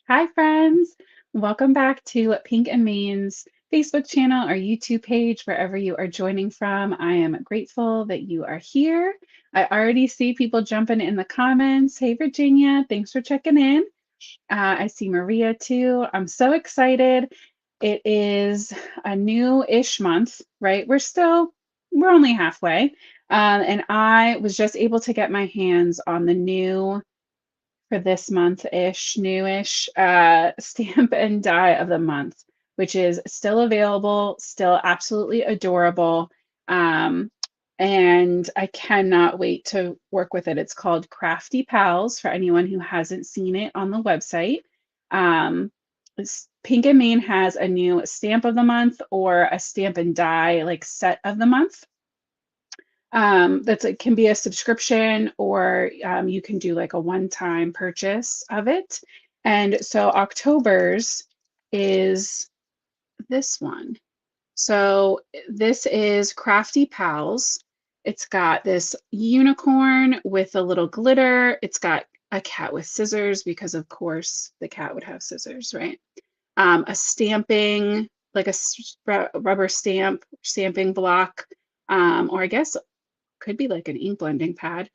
Hi, friends. Welcome back to Pink and Main's Facebook channel or YouTube page, wherever you are joining from. I am grateful that you are here. I already see people jumping in the comments. Hey, Virginia, thanks for checking in. I see Maria too. I'm so excited. It is a new-ish month, right? We're only halfway. And I was just able to get my hands on the new for this month-ish, newish stamp and die of the month, which is still available, still absolutely adorable. Um, and I cannot wait to work with it. It's called Crafty Pals for anyone who hasn't seen it on the website. Pink and Main has a new stamp of the month or a stamp and die like set of the month. It can be a subscription or you can do like a one-time purchase of it. And so October's is this one. So this is Crafty Pals. It's got this unicorn with a little glitter. It's got a cat with scissors because of course the cat would have scissors, right? A stamping, like a rubber stamping block, or I guess could be like an ink blending pad,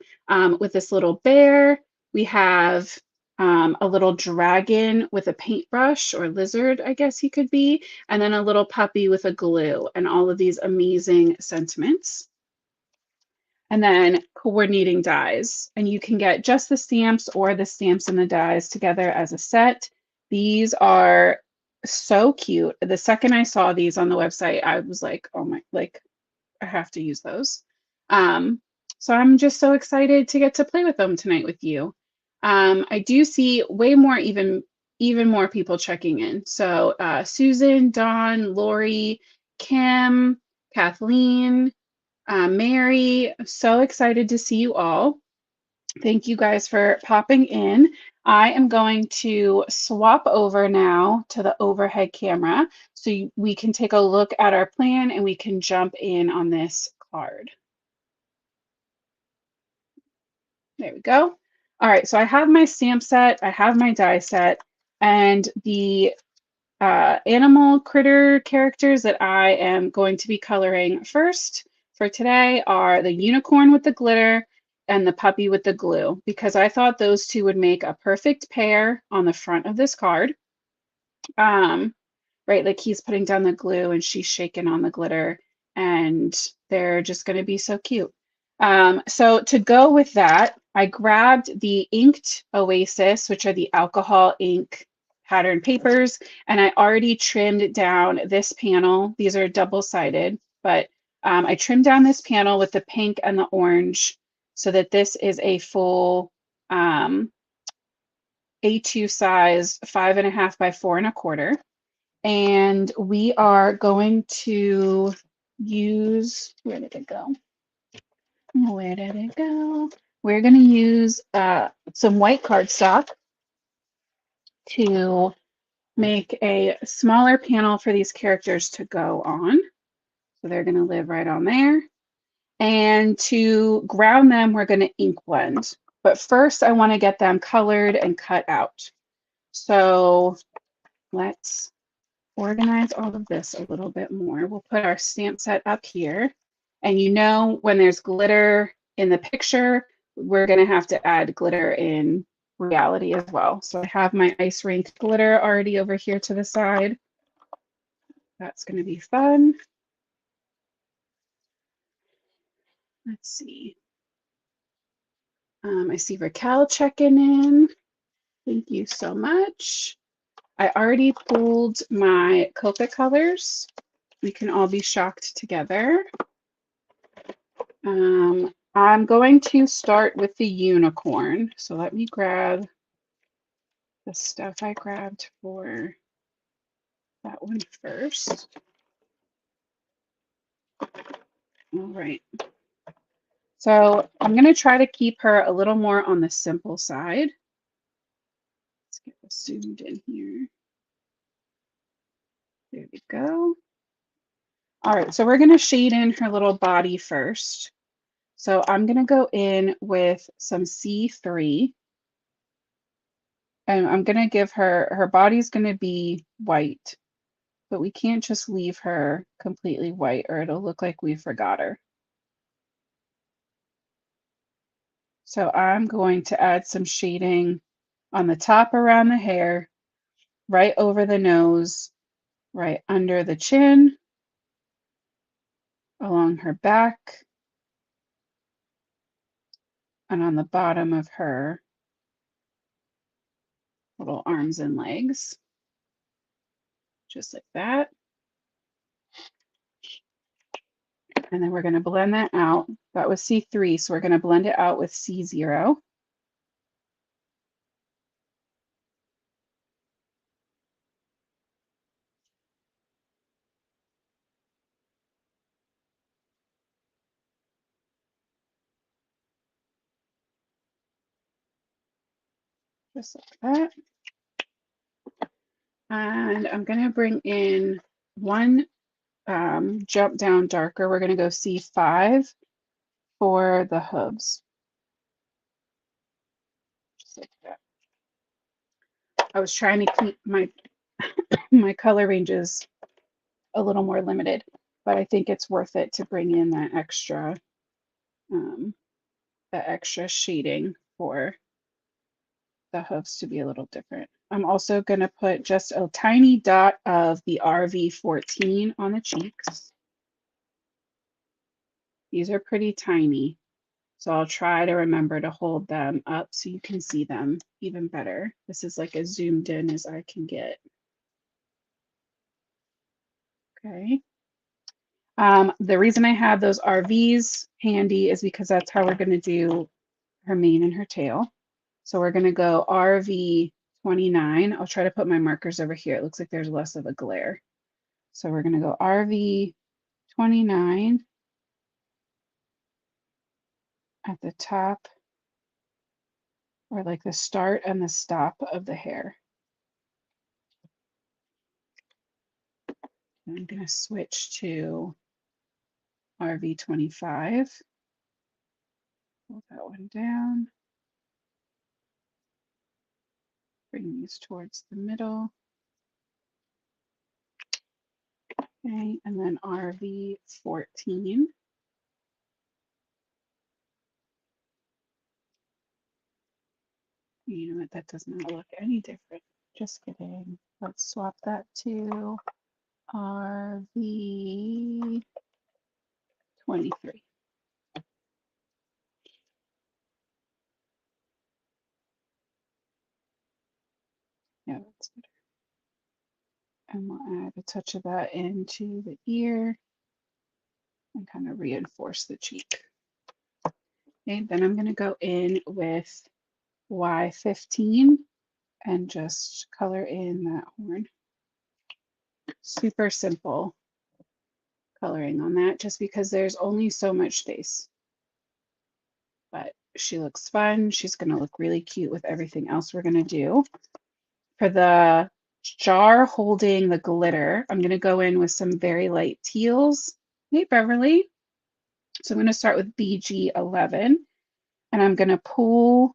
with this little bear. We have a little dragon with a paintbrush or lizard, I guess he could be, and then a little puppy with a glue and all of these amazing sentiments. And then coordinating dies. And you can get just the stamps or the stamps and the dies together as a set. These are so cute. The second I saw these on the website, I was like, oh my, like, I have to use those. So I'm just so excited to get to play with them tonight with you. I do see way more, even more people checking in. So Susan, Dawn, Lori, Kim, Kathleen, Mary, so excited to see you all. Thank you guys for popping in. I am going to swap over now to the overhead camera so we can take a look at our plan and we can jump in on this card. There we go. All right, so I have my stamp set, I have my die set, and the animal critter characters that I am going to be coloring first for today are the unicorn with the glitter and the puppy with the glue, because I thought those two would make a perfect pair on the front of this card. Right, like he's putting down the glue and she's shaking on the glitter, and they're just going to be so cute. So to go with that, I grabbed the inked Oasis, which are the alcohol ink pattern papers, and I already trimmed down this panel. These are double-sided, but I trimmed down this panel with the pink and the orange so that this is a full A2 size 5.5 by 4.25. And we are going to use, where did it go? Where did it go? We're going to use some white cardstock to make a smaller panel for these characters to go on. So they're going to live right on there. And to ground them, we're going to ink blend. But first, I want to get them colored and cut out. So let's organize all of this a little bit more. We'll put our stamp set up here. And you know, when there's glitter in the picture, we're going to have to add glitter in reality as well. So I have my ice rink glitter already over here to the side. That's going to be fun. Let's see. I see Raquel checking in. Thank you so much. I already pulled my Copic colors. We can all be shocked together. I'm going to start with the unicorn. So let me grab the stuff I grabbed for that one first. All right. So I'm going to try to keep her a little more on the simple side. Let's get this zoomed in here. There we go. All right, so we're going to shade in her little body first. So I'm going to go in with some C3. And I'm gonna give her body's gonna be white, but we can't just leave her completely white or it'll look like we forgot her. So I'm going to add some shading on the top around the hair, right over the nose, right under the chin, along her back, and on the bottom of her little arms and legs, just like that. And then we're going to blend that out. That was C3, so we're going to blend it out with C0. Just like that. And I'm going to bring in one jump down darker. We're going to go C5 for the hooves. Just like that. I was trying to keep my color ranges a little more limited, but I think it's worth it to bring in um, that extra shading for the hooves to be a little different. I'm also going to put just a tiny dot of the RV14 on the cheeks. These are pretty tiny, so I'll try to remember to hold them up so you can see them even better. This is like as zoomed in as I can get. Okay. The reason I have those RVs handy is because that's how we're going to do her mane and her tail. So we're going to go RV 29. I'll try to put my markers over here. It looks like there's less of a glare. So we're going to go RV 29 at the top, or like the start and the stop of the hair. And I'm going to switch to RV 25. Pull that one down. Bring these towards the middle. Okay, and then RV 14. You know what? That does not look any different. Just kidding. Let's swap that to RV 23. Yeah, that's better. And we'll add a touch of that into the ear and kind of reinforce the cheek. Okay, then I'm going to go in with Y15 and just color in that horn. Super simple coloring on that just because there's only so much space. But she looks fun. She's going to look really cute with everything else we're going to do. For the jar holding the glitter, I'm going to go in with some very light teals. Hey, Beverly. So I'm going to start with BG11, and I'm going to pull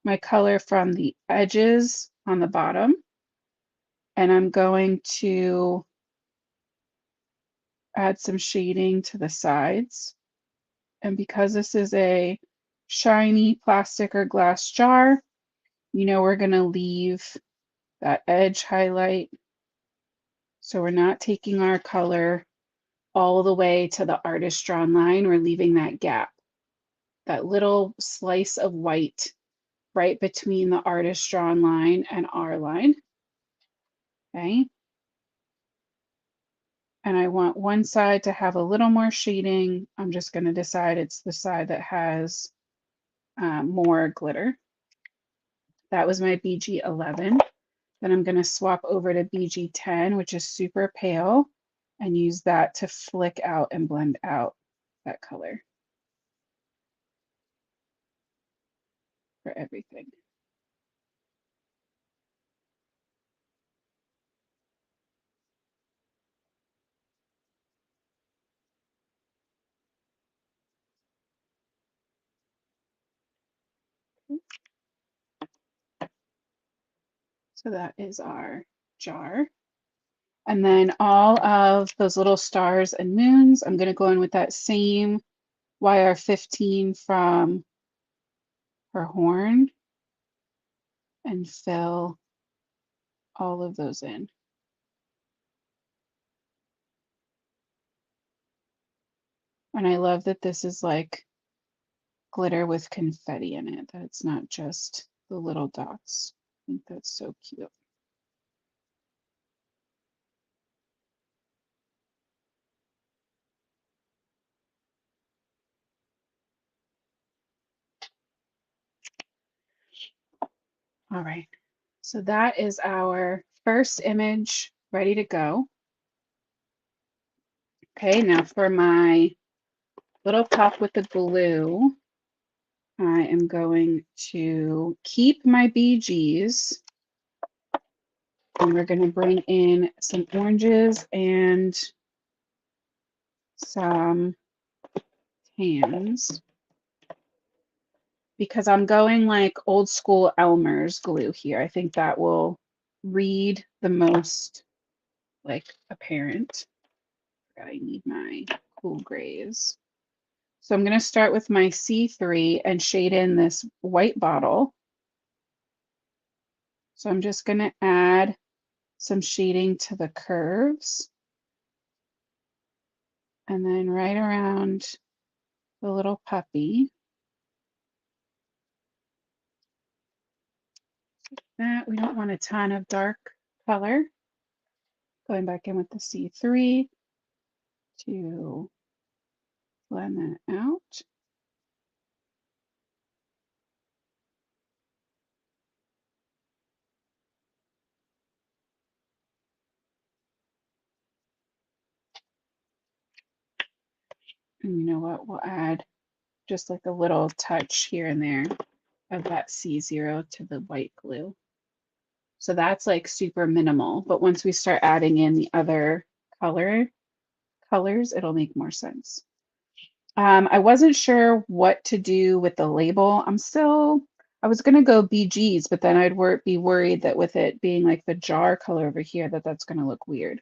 my color from the edges on the bottom, and I'm going to add some shading to the sides. And because this is a shiny plastic or glass jar, you know we're going to leave that edge highlight. So we're not taking our color all the way to the artist drawn line. We're leaving that gap, that little slice of white right between the artist drawn line and our line. Okay. And I want one side to have a little more shading. I'm just going to decide it's the side that has more glitter. That was my BG11. Then I'm going to swap over to BG10, which is super pale, and use that to flick out and blend out that color for everything. So that is our jar. And then all of those little stars and moons, I'm going to go in with that same YR15 from her horn and fill all of those in. And I love that this is like glitter with confetti in it, that it's not just the little dots. I think that's so cute. All right, so that is our first image ready to go. Okay, now for my little cup with the glue, I am going to keep my BGs, and we're going to bring in some oranges and some tans because I'm going like old school Elmer's glue here. I think that will read the most like apparent. I need my cool grays. So I'm going to start with my C3 and shade in this white bottle. So I'm just going to add some shading to the curves. And then right around the little puppy. That we don't want a ton of dark color. Going back in with the C3 to blend that out. And you know what? We'll add just like a little touch here and there of that C0 to the white glue. So that's like super minimal, but once we start adding in the other colors, it'll make more sense. I wasn't sure what to do with the label. I was gonna go BGs, but then I'd be worried that with it being like the jar color over here, that's gonna look weird.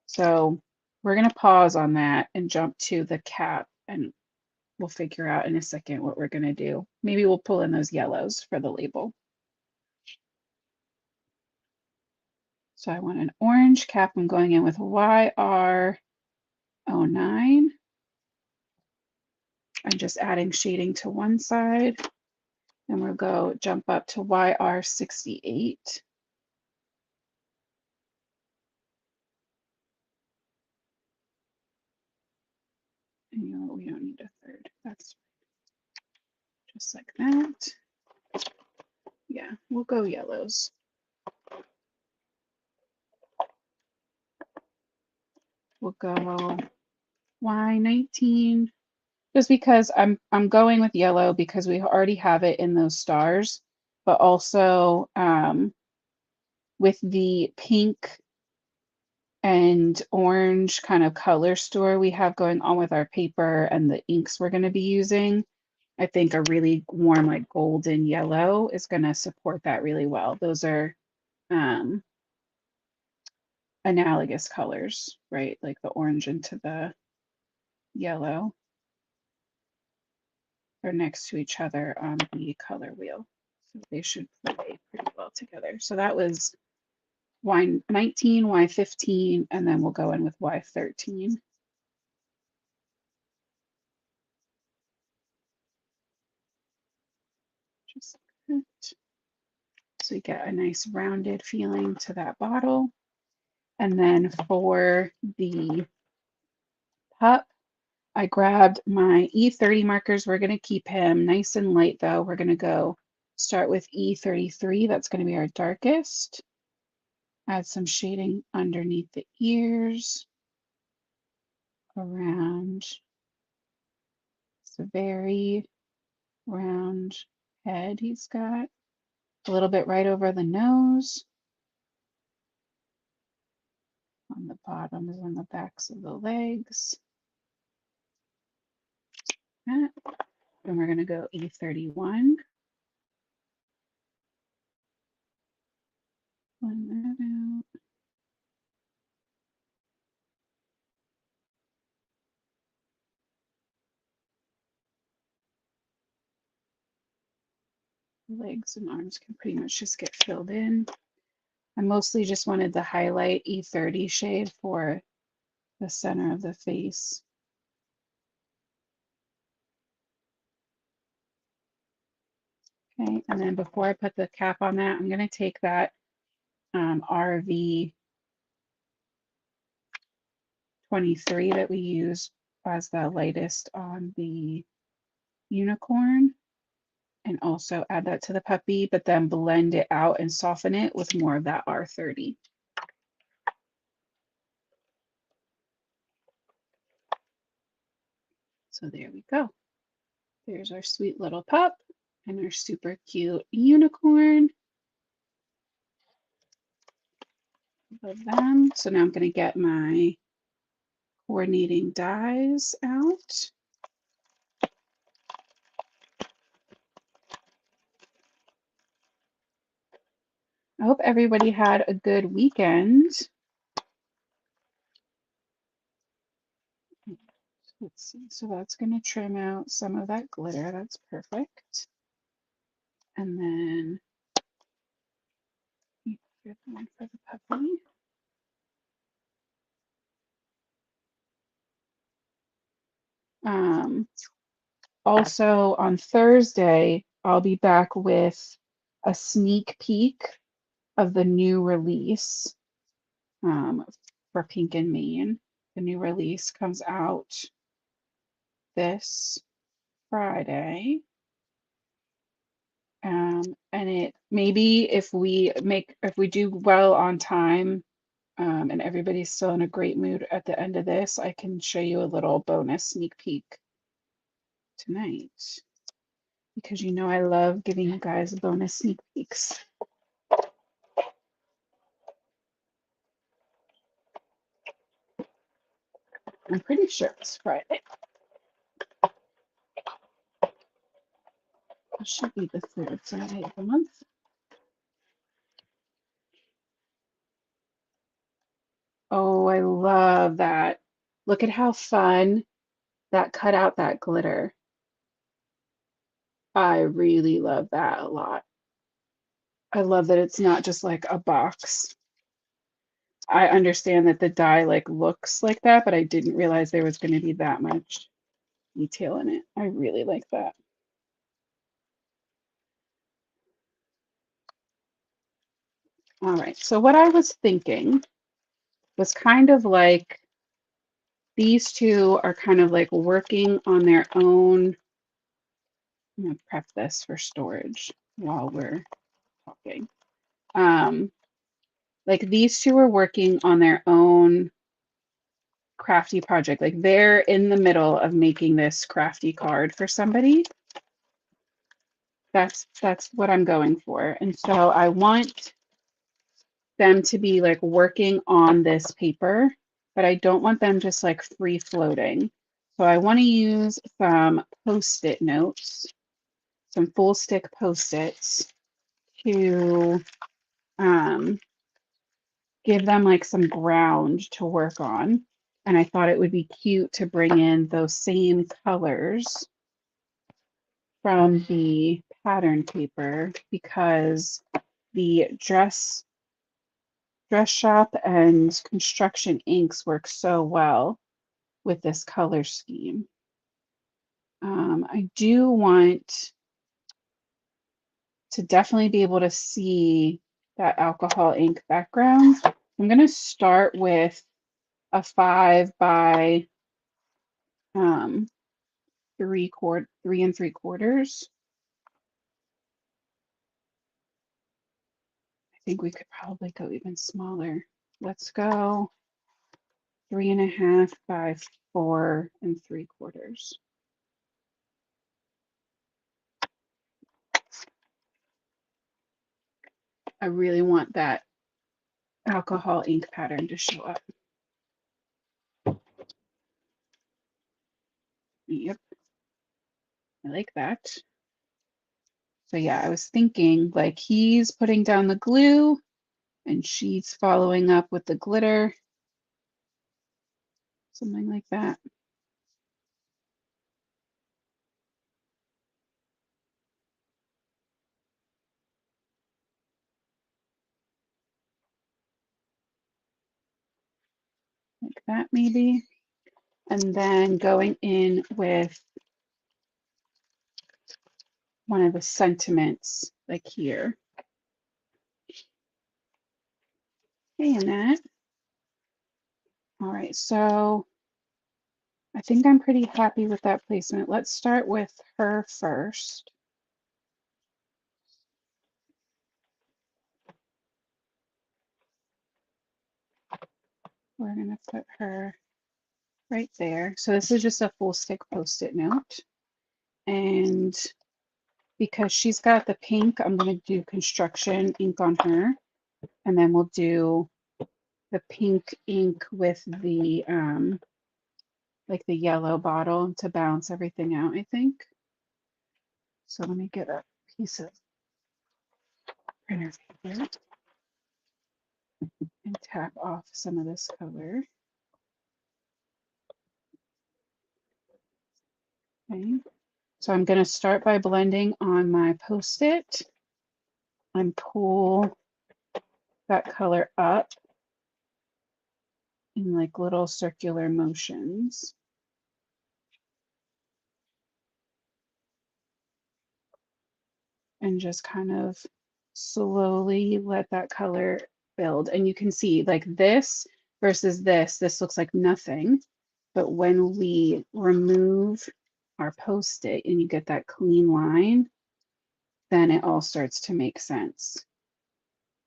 So we're gonna pause on that and jump to the cap, and we'll figure out in a second what we're gonna do. Maybe we'll pull in those yellows for the label. So I want an orange cap. I'm going in with YR09. I'm just adding shading to one side. And we'll go jump up to YR68. And you know what? We don't need a third. That's just like that. Yeah, we'll go yellows. We'll go Y19. Just because I'm going with yellow because we already have it in those stars, but also with the pink and orange kind of color store we have going on with our paper and the inks we're going to be using, I think a really warm like golden yellow is going to support that really well. Those are analogous colors, right? Like the orange into the yellow are next to each other on the color wheel. So they should play pretty well together. So that was Y19, Y15, and then we'll go in with Y13. Just like that. So we get a nice rounded feeling to that bottle. And then for the pup, I grabbed my E30 markers. We're going to keep him nice and light though. We're going to go start with E33. That's going to be our darkest. Add some shading underneath the ears, around. It's a very round head he's got. A little bit right over the nose. On the bottom is on the backs of the legs. And we're going to go E31. Blend that out. Legs and arms can pretty much just get filled in. I mostly just wanted the highlight E30 shade for the center of the face. Okay, and then before I put the cap on that, I'm going to take that RV 23 that we use as the lightest on the unicorn and also add that to the puppy, but then blend it out and soften it with more of that R30. So there we go. There's our sweet little pup and our super cute unicorn. Love them. So now I'm going to get my coordinating dies out. I hope everybody had a good weekend. Let's see. So that's going to trim out some of that glitter. That's perfect. And then good one for the puppy. Also on Thursday, I'll be back with a sneak peek of the new release for Pink and Main. The new release comes out this Friday. And it maybe if we do well on time, and everybody's still in a great mood at the end of this, I can show you a little bonus sneak peek tonight. Because you know I love giving you guys bonus sneak peeks. I'm pretty sure it's Friday. It should be the third Friday of the month. Oh, I love that. Look at how fun that cut out that glitter. I really love that a lot. I love that it's not just like a box. I understand that the die like looks like that, but I didn't realize there was going to be that much detail in it. I really like that. All right, so what I was thinking was kind of like these two are kind of like working on their own. I'm going to prep this for storage while we're talking. Like these two are working on their own crafty project. Like they're in the middle of making this crafty card for somebody. That's what I'm going for. And so I want them to be like working on this paper, but I don't want them just like free floating. So I want to use some post-it notes, some full stick post-its to give them like some ground to work on. And I thought it would be cute to bring in those same colors from the pattern paper because the dress shop and construction inks work so well with this color scheme. I do want to definitely be able to see that alcohol ink background. I'm going to start with a 5 by 3 3 3/4. I think we could probably go even smaller. Let's go 3.5 by 4 3/4. I really want that alcohol ink pattern to show up. Yep, I like that. So yeah, I was thinking like he's putting down the glue And she's following up with the glitter, something like that. Like that maybe. And then going in with one of the sentiments, like here. Hey, Annette. All right, so I think I'm pretty happy with that placement. Let's start with her first. We're gonna put her right there. So this is just a full stick Post-it note. And because she's got the pink, I'm gonna do construction ink on her. And then we'll do the pink ink with the like the yellow bottle to balance everything out, I think. So let me get a piece of printer paper and tap off some of this color. Okay. So I'm going to start by blending on my Post-it and pull that color up in like little circular motions. And just kind of slowly let that color build. And you can see like this versus this looks like nothing. But when we remove our Post-it and you get that clean line, then it all starts to make sense.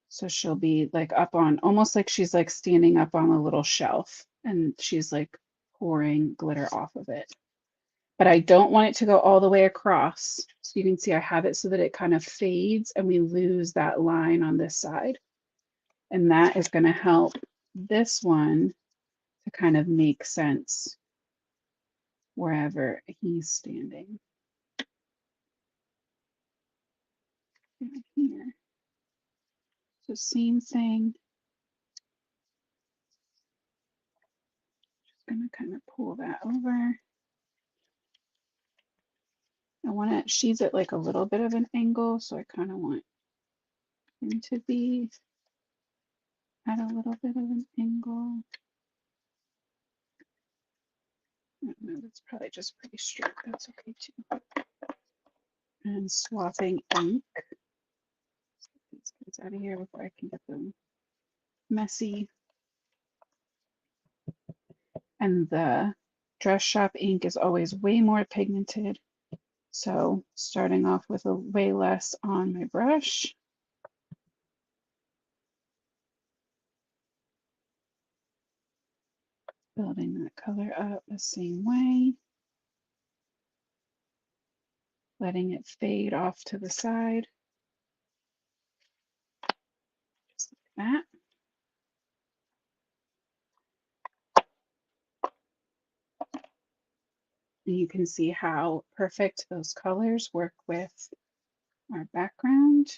So she'll be like up on, almost like she's like standing up on a little shelf and she's like pouring glitter off of it. But I don't want it to go all the way across. So you can see I have it so that it kind of fades and we lose that line on this side. And that is going to help this one to kind of make sense wherever he's standing. Here. So same thing. Just going to kind of pull that over. I want to, she's at like a little bit of an angle, so I kind of want him to be at a little bit of an angle. I don't know, that's probably just pretty straight. That's okay too. And swapping ink. These kids out of here before I can get them messy. And the dress shop ink is always way more pigmented. So starting off with a way less on my brush. Building that color up the same way. Letting it fade off to the side. Just like that. And you can see how perfect those colors work with our background.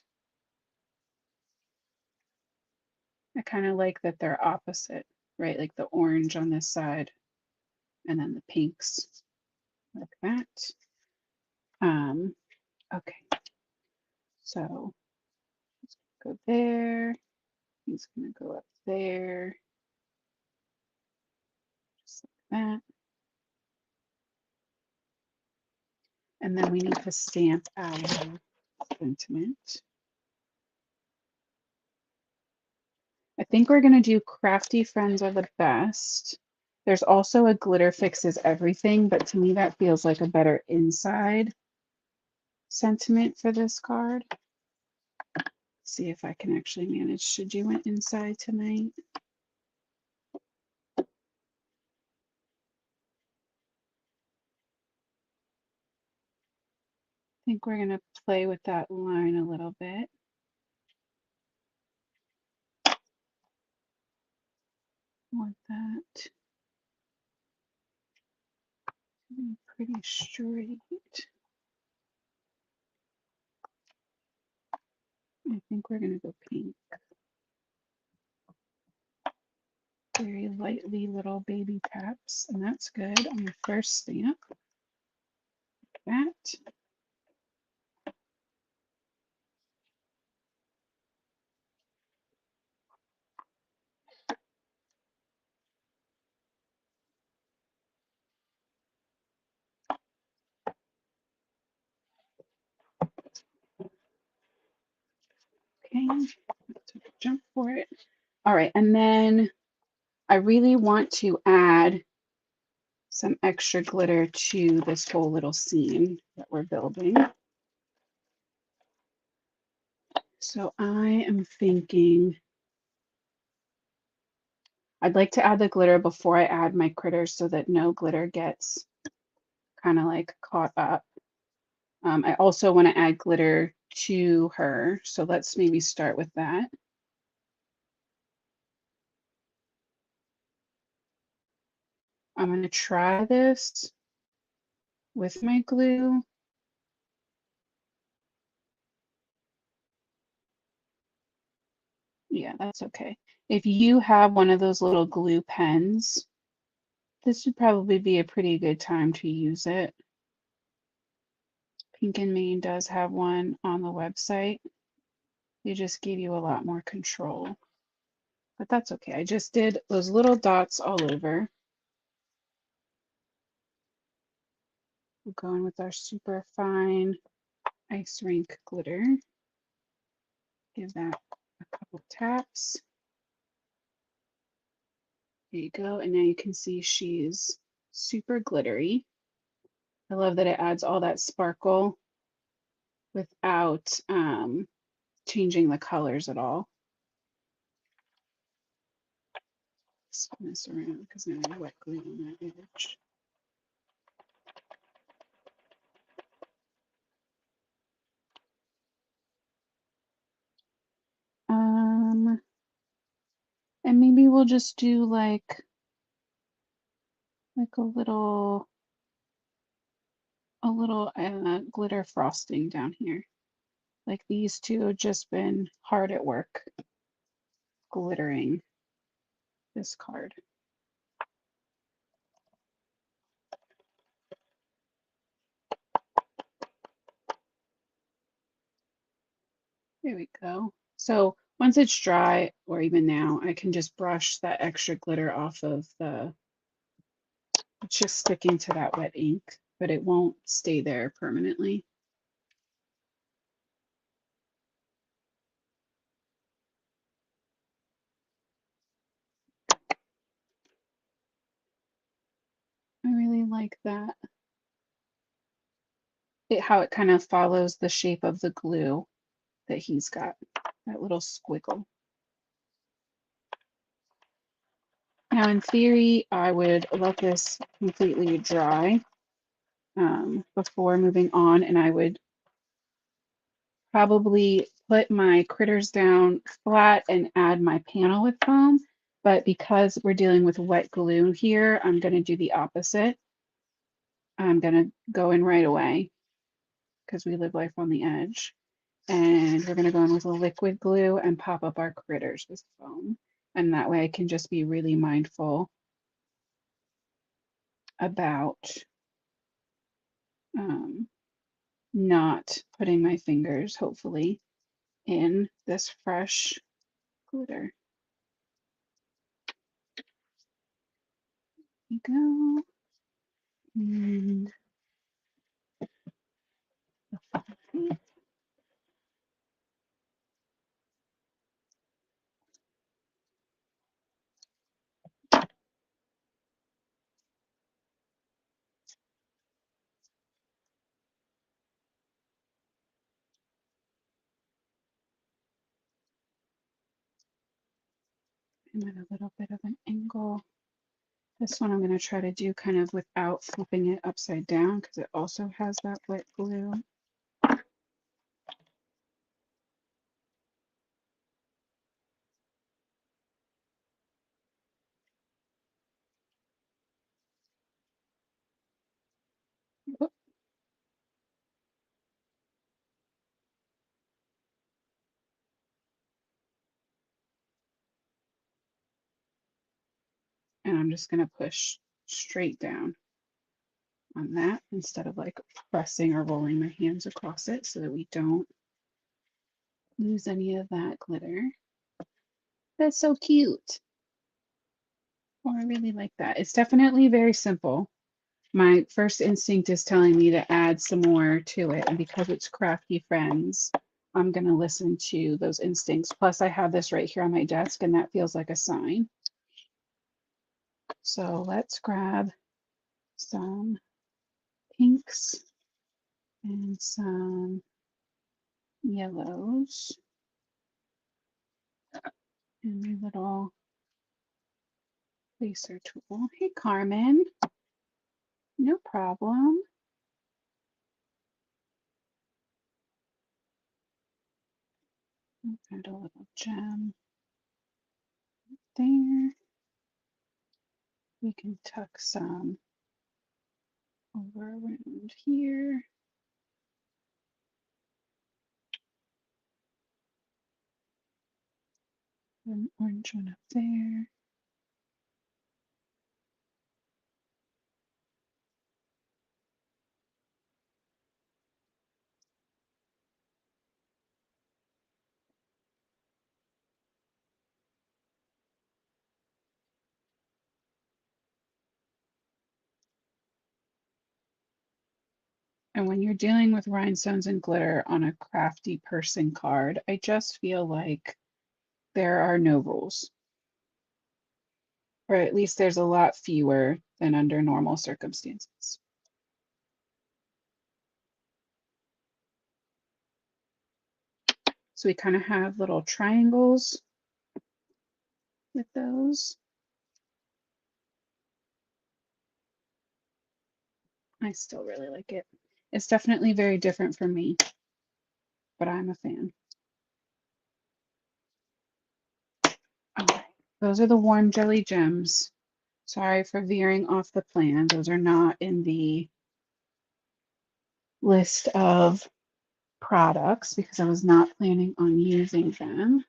I kind of like that they're opposite, right? Like the orange on this side and then the pinks like that. Okay, so let's go there. He's gonna go up there, just like that. And then we need to stamp our sentiment. I think we're gonna do Crafty Friends are the best. There's also a glitter fixes everything, but to me that feels like a better inside sentiment for this card. See if I can actually manage to do it inside tonight. I think we're gonna play with that line a little bit. Want that to be pretty straight. I think we're gonna go pink. Very lightly little baby taps, and that's good on the first stamp. That. Okay, took a jump for it. All right, and then I really want to add some extra glitter to this whole little scene that we're building. So I am thinking I'd like to add the glitter before I add my critters so that no glitter gets kind of like caught up. I also want to add glitter to her, so let's maybe start with that. I'm going to try this with my glue. Yeah, that's okay. If you have one of those little glue pens, this would probably be a pretty good time to use it. Pink and Maine does have one on the website. They just give you a lot more control, but that's okay. I just did those little dots all over. We'll go in with our super fine ice rink glitter. Give that a couple taps. There you go. And now you can see she's super glittery. I love that it adds all that sparkle without changing the colors at all. Spin this around because now I have wet glue on that edge. And maybe we'll just do like a little glitter frosting down here. Like these two have just been hard at work glittering this card. There we go. So once it's dry, or even now, I can just brush that extra glitter off of it's just sticking to that wet ink, but it won't stay there permanently. I really like that. How it kind of follows the shape of the glue that he's got, that little squiggle. Now, in theory, I would let this completely dry before moving on, and I would probably put my critters down flat and add my panel with foam. But because we're dealing with wet glue here, I'm going to do the opposite. I'm going to go in right away because we live life on the edge. And we're going to go in with a liquid glue and pop up our critters with foam. And that way I can just be really mindful about not putting my fingers, hopefully, in this fresh glitter. There you go. And I'm at a little bit of an angle. This one I'm going to try to do kind of without flipping it upside down because it also has that wet glue. And I'm just going to push straight down on that instead of like pressing or rolling my hands across it so that we don't lose any of that glitter. That's so cute. Oh, I really like that. It's definitely very simple. My first instinct is telling me to add some more to it. And because it's Crafty Friends, I'm going to listen to those instincts. Plus, I have this right here on my desk, and that feels like a sign. So let's grab some pinks and some yellows and my little lacer tool. Hey, Carmen. No problem. Add a little gem there. We can tuck some over around here. An orange one up there. And when you're dealing with rhinestones and glitter on a crafty person card, I just feel like there are no rules, or at least there's a lot fewer than under normal circumstances. So we kind of have little triangles with those. I still really like it. It's definitely very different from me, but I'm a fan. All right, those are the warm jelly gems. Sorry for veering off the plan. Those are not in the list of products because I was not planning on using them.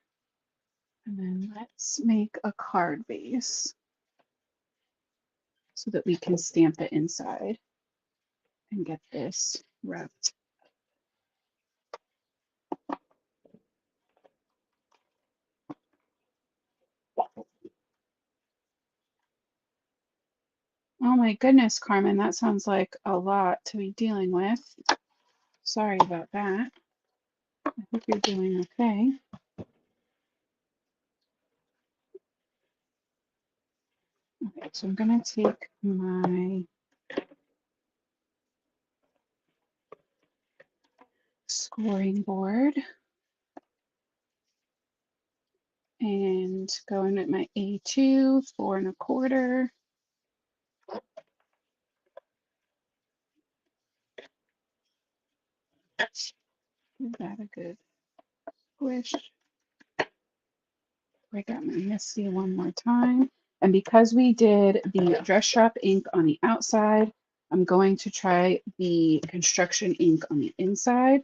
And then let's make a card base so that we can stamp it inside and get this wrapped. Oh my goodness, Carmen, that sounds like a lot to be dealing with. Sorry about that. I hope you're doing okay. Okay, so I'm going to take my scoring board and go in at my A2, 4 1/4. Give that a good squish. Break out my Misty one more time. And because we did the dress shop ink on the outside, I'm going to try the construction ink on the inside.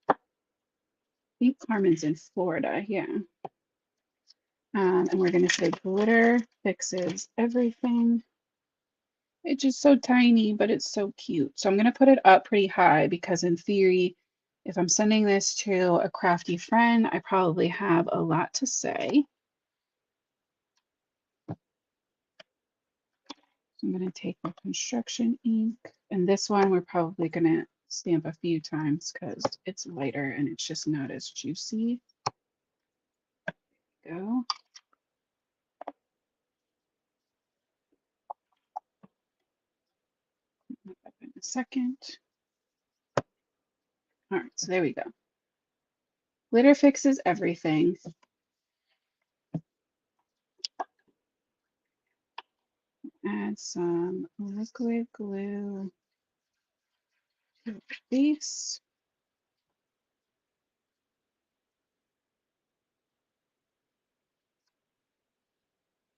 I think Carmen's in Florida, yeah. And we're going to say glitter fixes everything. It's just so tiny, but it's so cute. So I'm going to put it up pretty high because in theory, if I'm sending this to a crafty friend, I probably have a lot to say. So I'm going to take the construction ink, and this one we're probably going to stamp a few times because it's lighter and it's just not as juicy. Go. Up in a second. All right, so there we go. Glitter fixes everything. Add some liquid glue to the base.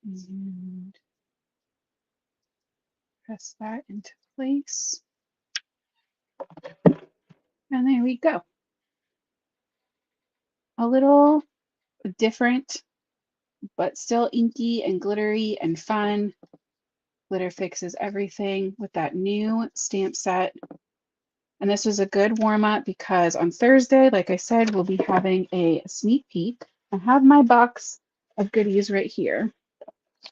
And press that into place. And there we go. A little different, but still inky and glittery and fun. Glitter fixes everything with that new stamp set. And this was a good warm up because on Thursday, like I said, we'll be having a sneak peek. I have my box of goodies right here.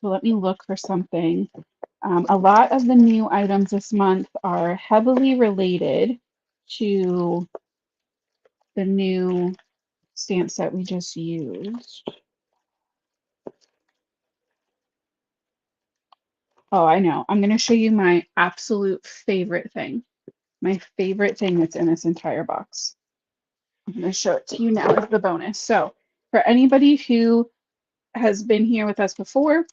So let me look for something. A lot of the new items this month are heavily related to the new stamp set we just used. Oh, I know. I'm going to show you my absolute favorite thing. My favorite thing that's in this entire box. I'm going to show it to you now as the bonus. So for anybody who has been here with us before,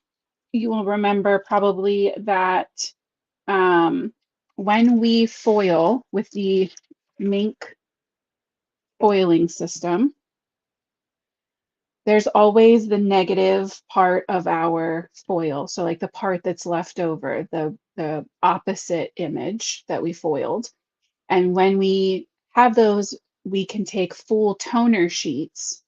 you will remember probably that when we foil with the Mink foiling system, there's always the negative part of our foil. So like the part that's left over, the opposite image that we foiled. And when we have those, we can take full toner sheets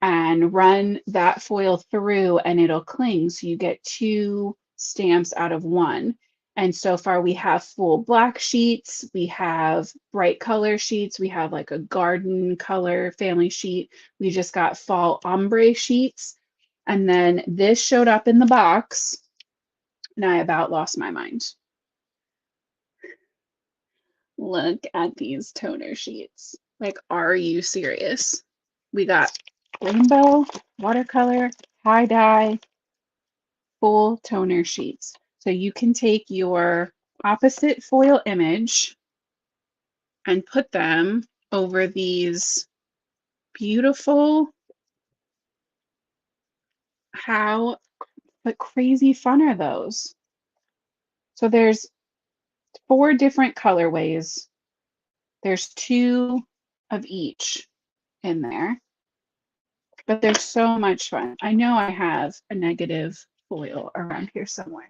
and run that foil through and it'll cling. So you get two stamps out of one. And so far we have full black sheets, we have bright color sheets, we have like a garden color family sheet. We just got fall ombre sheets. And then this showed up in the box and I about lost my mind. Look at these toner sheets. Like, are you serious? We got rainbow, watercolor, tie dye, full toner sheets. So you can take your opposite foil image and put them over these beautiful, how but crazy fun are those? So there's 4 different colorways. There's 2 of each in there, but they're so much fun. I know I have a negative foil around here somewhere.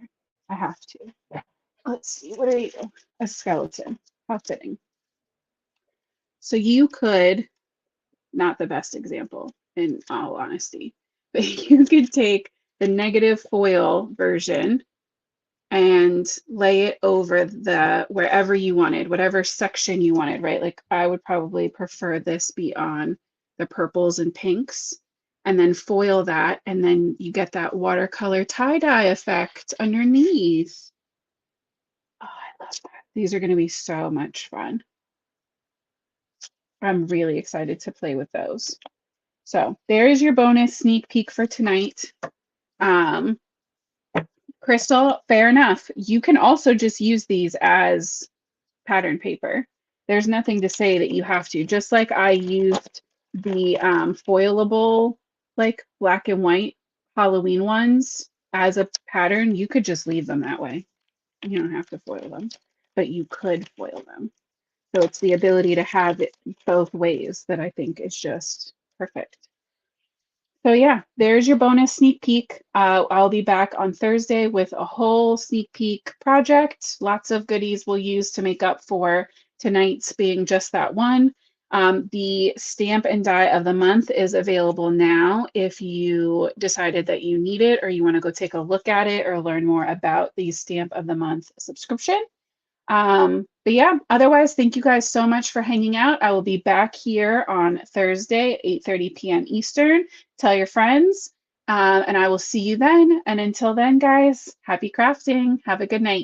I have to. Let's see, what are you? A skeleton. How fitting. So you could, not the best example in all honesty, but you could take the negative foil version and lay it over the wherever you wanted, whatever section you wanted, right? Like I would probably prefer this be on the purples and pinks and then foil that and then you get that watercolor tie-dye effect underneath. Oh, I love that. These are going to be so much fun. I'm really excited to play with those. So there's your bonus sneak peek for tonight. Crystal, fair enough. You can also just use these as pattern paper. There's nothing to say that you have to. Just like I used the foilable, like black and white Halloween ones as a pattern, you could just leave them that way. You don't have to foil them, but you could foil them. So it's the ability to have it both ways that I think is just perfect. So yeah, there's your bonus sneak peek. I'll be back on Thursday with a whole sneak peek project. Lots of goodies we'll use to make up for tonight's being just that one. The stamp and die of the month is available now if you decided that you need it or you want to go take a look at it or learn more about the stamp of the month subscription. But yeah, otherwise, thank you guys so much for hanging out. I will be back here on Thursday, 8:30 p.m. Eastern. Tell your friends, and I will see you then. And until then, guys, happy crafting. Have a good night.